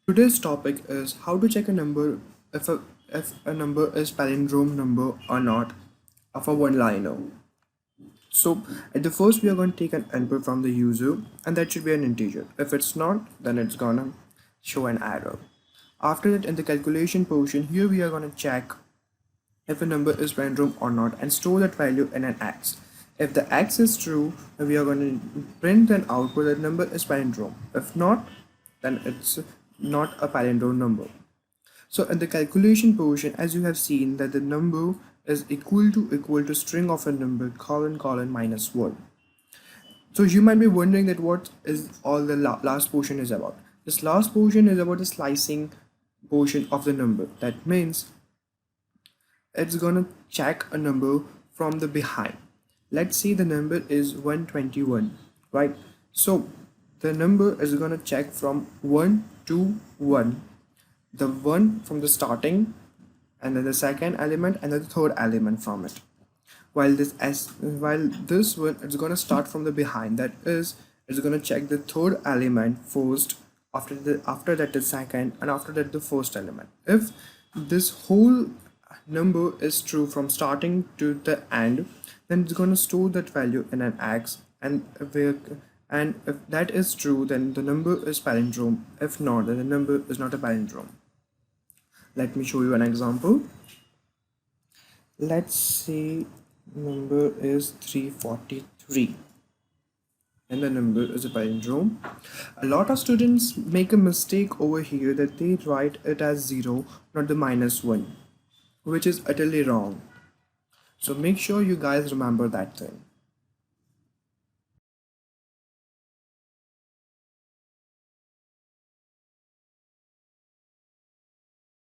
Today's topic is how to check a number if a number is palindrome number or not of a one-liner. So at the first we are going to take an input from the user and that should be an integer. If it's not, then it's gonna show an error. After that in the calculation portion, here we are gonna check if a number is palindrome or not and store that value in an x. If the x is true, then we are going to print an output that number is palindrome. If not, then it's not a palindrome number. So in the calculation portion, as you have seen that the number is equal to string of a number colon colon minus 1. So you might be wondering that what is all the last portion is about. This last portion is about the slicing portion of the number. That means it's gonna check a number from the behind. Let's say the number is 121, right? So the number is gonna check from 1 to 1, the 1 from the starting, and then the second element and then the third element from it. While this one it's gonna start from the behind, that is it's gonna check the third element first, after that the second, and after that the first element. If this whole number is true from starting to the end, then it's going to store that value in an x, and if that is true, then the number is palindrome. If not, then the number is not a palindrome. Let me show you an example. Let's say number is 343 and the number is a palindrome. A lot of students make a mistake over here that they write it as 0, not the -1, which is utterly wrong. So make sure you guys remember that thing.